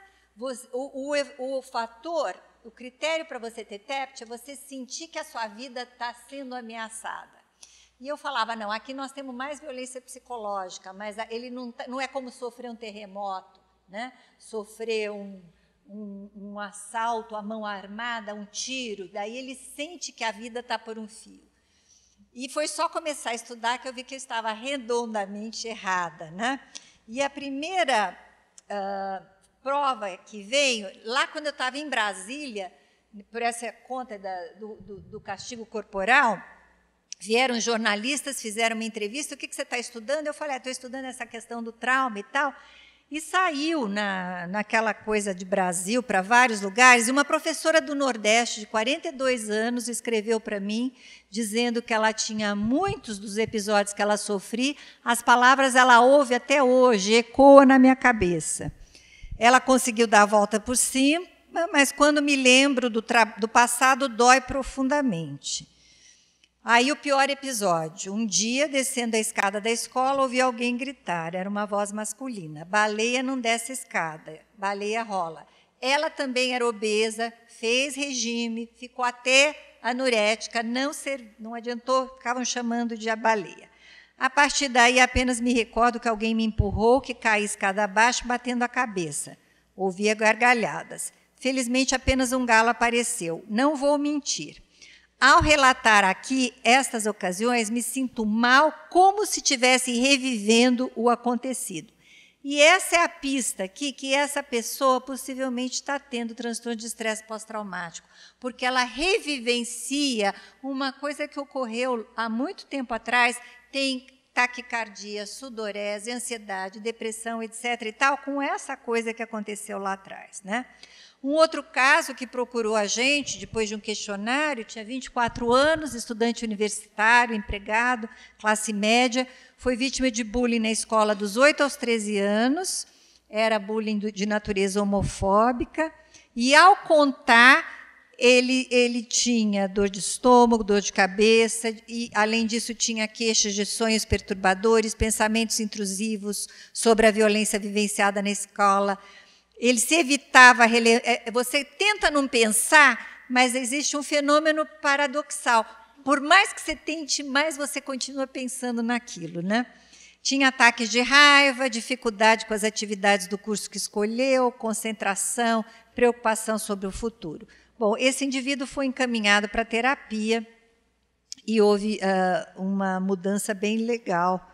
O fator, o critério para você ter TEPT é você sentir que a sua vida está sendo ameaçada. E eu falava, não, aqui nós temos mais violência psicológica, mas ele não é como sofrer um terremoto, né? Sofrer um assalto à mão armada, um tiro, daí ele sente que a vida está por um fio. E foi só começar a estudar que eu vi que eu estava redondamente errada, né? E a primeira prova que veio, lá quando eu estava em Brasília, por essa conta do castigo corporal, vieram jornalistas, fizeram uma entrevista, o que você está estudando? Eu falei, estou estudando essa questão do trauma e tal. E saiu naquela coisa de Brasil para vários lugares, e uma professora do Nordeste, de 42 anos, escreveu para mim, dizendo que ela tinha muitos dos episódios que ela sofria, as palavras ela ouve até hoje, ecoa na minha cabeça. Ela conseguiu dar a volta por cima, mas quando me lembro do passado, dói profundamente. Aí o pior episódio, um dia, descendo a escada da escola, ouvi alguém gritar, era uma voz masculina, baleia não desce a escada, baleia rola. Ela também era obesa, fez regime, ficou até anurética, não adiantou, ficavam chamando de a baleia. A partir daí, apenas me recordo que alguém me empurrou, que caí escada abaixo, batendo a cabeça. Ouvia gargalhadas. Felizmente, apenas um galo apareceu. Não vou mentir. Ao relatar aqui estas ocasiões, me sinto mal, como se estivesse revivendo o acontecido. E essa é a pista aqui, que essa pessoa possivelmente está tendo transtorno de estresse pós-traumático, porque ela revivencia uma coisa que ocorreu há muito tempo atrás, tem taquicardia, sudorese, ansiedade, depressão, etc. e tal, com essa coisa que aconteceu lá atrás, né? Um outro caso que procurou a gente, depois de um questionário, tinha 24 anos, estudante universitário, empregado, classe média, foi vítima de bullying na escola dos 8 aos 13 anos, era bullying de natureza homofóbica, e, ao contar, ele tinha dor de estômago, dor de cabeça, e, além disso, tinha queixas de sonhos perturbadores, pensamentos intrusivos sobre a violência vivenciada na escola. Ele se evitava, você tenta não pensar, mas existe um fenômeno paradoxal. por mais que você tente, mais você continua pensando naquilo, né? Tinha ataques de raiva, dificuldade com as atividades do curso que escolheu, concentração, preocupação sobre o futuro. Bom, esse indivíduo foi encaminhado para terapia e houve uma mudança bem legal.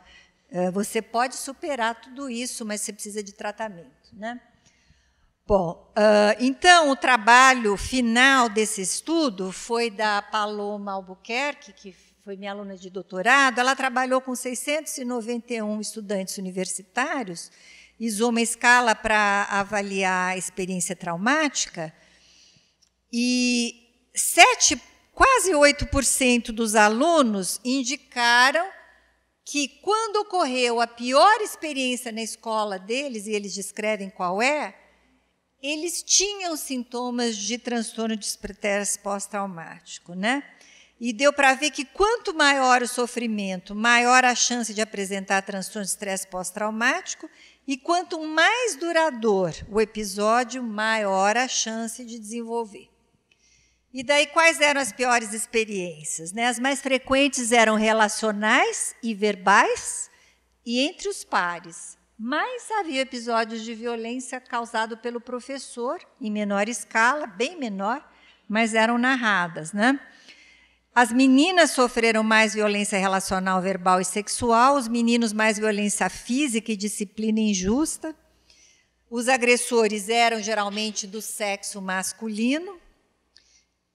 Você pode superar tudo isso, mas você precisa de tratamento, né? Bom, então, o trabalho final desse estudo foi da Paloma Albuquerque, que foi minha aluna de doutorado. Ela trabalhou com 691 estudantes universitários, usou uma escala para avaliar a experiência traumática, e quase 8% dos alunos indicaram que, quando ocorreu a pior experiência na escola deles, e eles descrevem qual é, eles tinham sintomas de transtorno de estresse pós-traumático, né? E deu para ver que, quanto maior o sofrimento, maior a chance de apresentar transtorno de estresse pós-traumático, e quanto mais duradouro o episódio, maior a chance de desenvolver. E daí, quais eram as piores experiências, né? As mais frequentes eram relacionais e verbais, e entre os pares. Mas havia episódios de violência causado pelo professor, em menor escala, bem menor, mas eram narradas, né? As meninas sofreram mais violência relacional, verbal e sexual, os meninos mais violência física e disciplina injusta. Os agressores eram geralmente do sexo masculino.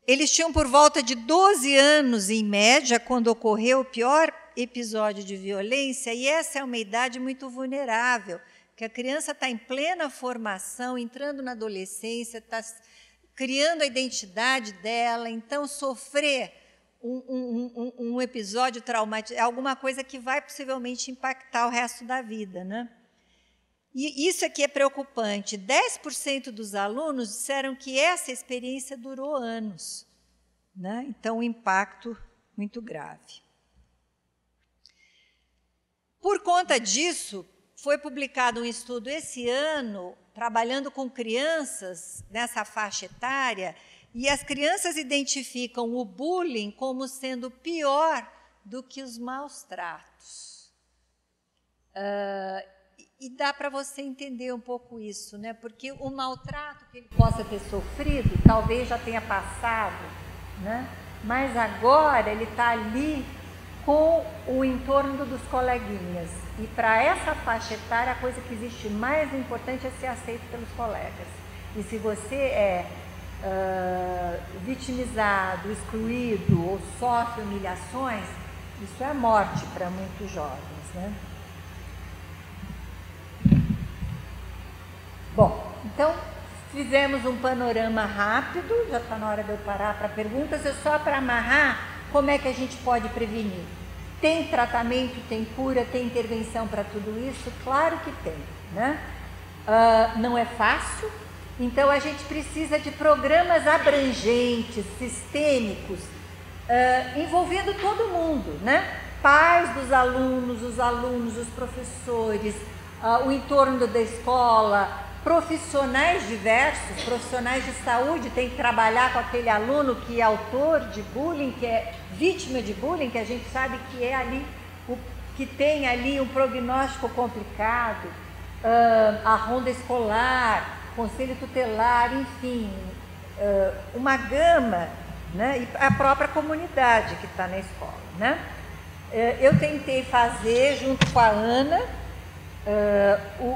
Eles tinham por volta de 12 anos, em média, quando ocorreu o pior episódio de violência, e essa é uma idade muito vulnerável, porque a criança está em plena formação, entrando na adolescência, está criando a identidade dela, então sofrer um episódio traumático é alguma coisa que vai possivelmente impactar o resto da vida, né? E isso aqui é preocupante. 10% dos alunos disseram que essa experiência durou anos, né? Então, um impacto muito grave. Por conta disso, foi publicado um estudo esse ano, trabalhando com crianças nessa faixa etária, e as crianças identificam o bullying como sendo pior do que os maus tratos. E dá para você entender um pouco isso, né? Porque o maltrato que ele possa ter sofrido, talvez já tenha passado, né? Mas agora ele está ali com o entorno dos coleguinhas. E para essa faixa etária, a coisa que existe mais importante é ser aceito pelos colegas. E se você é vitimizado, excluído ou sofre humilhações, isso é morte para muitos jovens, né? Bom, então fizemos um panorama rápido, já está na hora de eu parar para perguntas, é só para amarrar como é que a gente pode prevenir. Tem tratamento, tem cura, tem intervenção para tudo isso? Claro que tem, né? Não é fácil, então a gente precisa de programas abrangentes, sistêmicos, envolvendo todo mundo, né? Pais dos alunos, os professores, o entorno da escola, profissionais diversos, profissionais de saúde, tem que trabalhar com aquele aluno que é autor de bullying, que é vítima de bullying, que a gente sabe que é ali, que tem ali um prognóstico complicado, a ronda escolar, conselho tutelar, enfim, uma gama, né? E a própria comunidade que está na escola, né? Eu tentei fazer, junto com a Ana,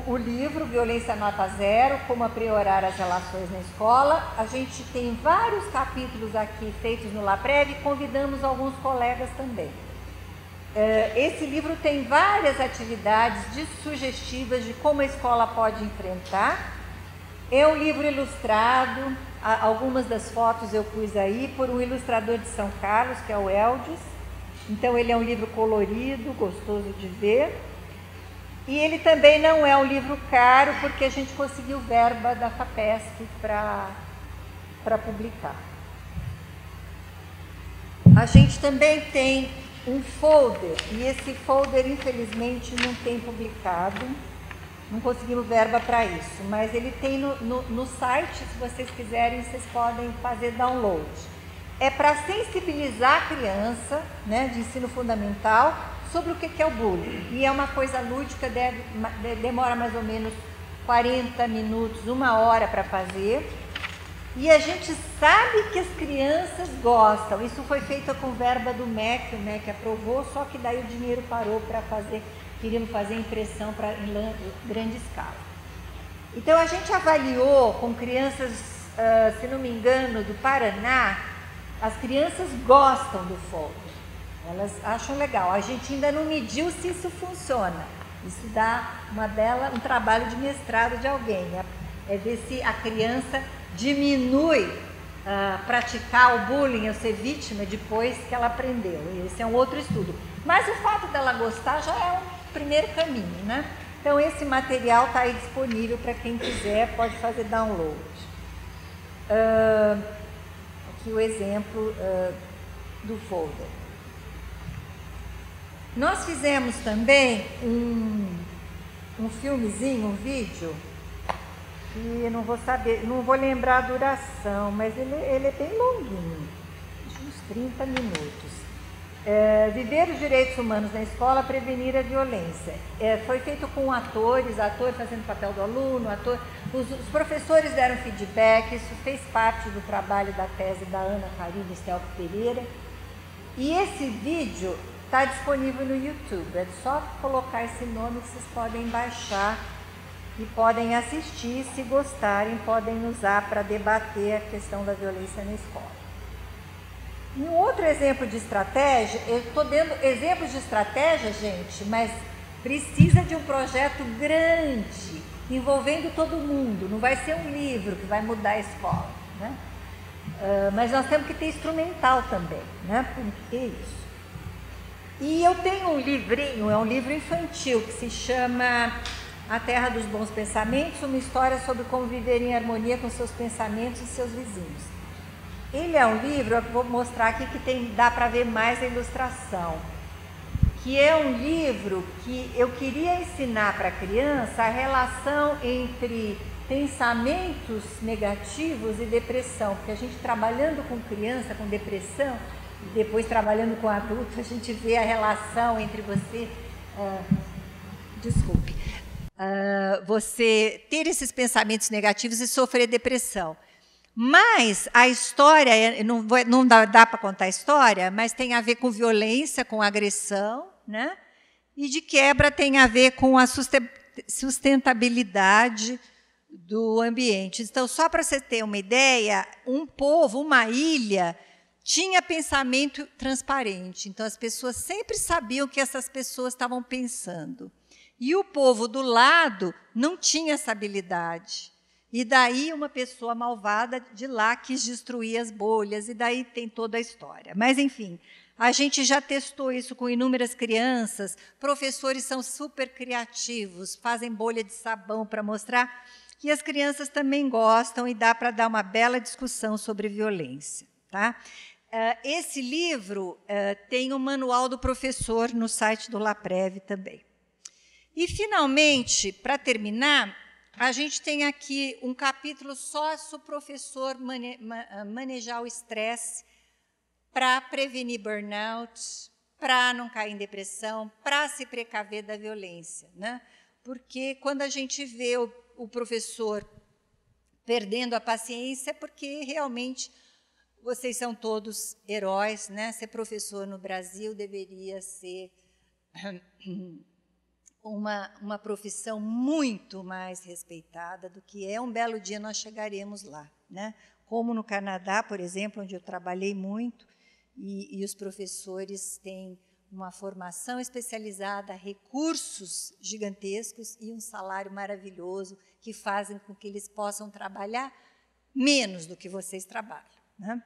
o livro Violência Nota Zero, como aprimorar as relações na escola. A gente tem vários capítulos aqui feitos no LAPREV e convidamos alguns colegas também. Esse livro tem várias atividades sugestivas de como a escola pode enfrentar. É um livro ilustrado, algumas das fotos eu pus aí, por um ilustrador de São Carlos, que é o Eldis. Então, ele é um livro colorido, gostoso de ver. E ele também não é um livro caro, porque a gente conseguiu verba da FAPESP para publicar. A gente também tem um folder, e esse folder, infelizmente, não tem publicado, não conseguimos verba para isso, mas ele tem no site, se vocês quiserem, vocês podem fazer download. é para sensibilizar a criança, né, de ensino fundamental, sobre o que é o bullying. E é uma coisa lúdica, demora mais ou menos 40 minutos, 1 hora para fazer. E a gente sabe que as crianças gostam. Isso foi feito com verba do MEC, o MEC aprovou, só que daí o dinheiro parou para fazer, queríamos fazer impressão em grande escala. Então a gente avaliou com crianças, se não me engano, do Paraná. As crianças gostam do folder, elas acham legal. A gente ainda não mediu se isso funciona. Isso dá um trabalho de mestrado de alguém, é ver se a criança diminui praticar o bullying, ou ser vítima, depois que ela aprendeu. Esse é um outro estudo. Mas o fato dela gostar já é um primeiro caminho, né? Então esse material está aí disponível para quem quiser, pode fazer download. Aqui o exemplo do folder. Nós fizemos também um filmezinho, um vídeo, que não vou lembrar a duração, mas ele é bem longuinho, uns 30 minutos. Viver os direitos humanos na escola, prevenir a violência. Foi feito com atores fazendo o papel do aluno, os professores deram feedback, isso fez parte do trabalho da tese da Ana Karine Stelco Pereira. E esse vídeo está disponível no YouTube, é só colocar esse nome que vocês podem baixar e podem assistir, se gostarem, podem usar para debater a questão da violência na escola. E um outro exemplo de estratégia, eu estou dando exemplos de estratégia, gente, mas precisa de um projeto grande, envolvendo todo mundo, não vai ser um livro que vai mudar a escola, né? Mas nós temos que ter instrumental também, né? Porque é isso. E eu tenho um livrinho, é um livro infantil, que se chama A Terra dos Bons Pensamentos, uma história sobre como viver em harmonia com seus pensamentos e seus vizinhos. Ele é um livro, eu vou mostrar aqui que dá para ver mais a ilustração, que é um livro que eu queria ensinar para a criança a relação entre pensamentos negativos e depressão, porque a gente trabalhando com criança, com depressão, e depois trabalhando com adulto, a gente vê a relação entre você, você ter esses pensamentos negativos e sofrer depressão. Mas a história, não dá para contar a história, mas tem a ver com violência, com agressão, né? E de quebra tem a ver com a sustentabilidade do ambiente. Então, só para você ter uma ideia, um povo, uma ilha, tinha pensamento transparente. Então, as pessoas sempre sabiam o que essas pessoas estavam pensando. E o povo do lado não tinha essa habilidade. E daí uma pessoa malvada de lá quis destruir as bolhas, e daí tem toda a história. Mas, enfim, a gente já testou isso com inúmeras crianças, professores são super criativos, fazem bolha de sabão para mostrar, e as crianças também gostam, e dá para dar uma bela discussão sobre violência. Tá? Esse livro tem o manual do professor no site do LAPREV também. E, finalmente, para terminar, a gente tem aqui um capítulo só se o professor manejar o estresse para prevenir burnout, para não cair em depressão, para se precaver da violência, né? Porque quando a gente vê o professor perdendo a paciência, é porque realmente vocês são todos heróis, né? Ser professor no Brasil deveria ser uma profissão muito mais respeitada do que é. Um belo dia nós chegaremos lá, né? Como no Canadá, por exemplo, onde eu trabalhei muito, e os professores têm uma formação especializada, recursos gigantescos e um salário maravilhoso que fazem com que eles possam trabalhar menos do que vocês trabalham, né?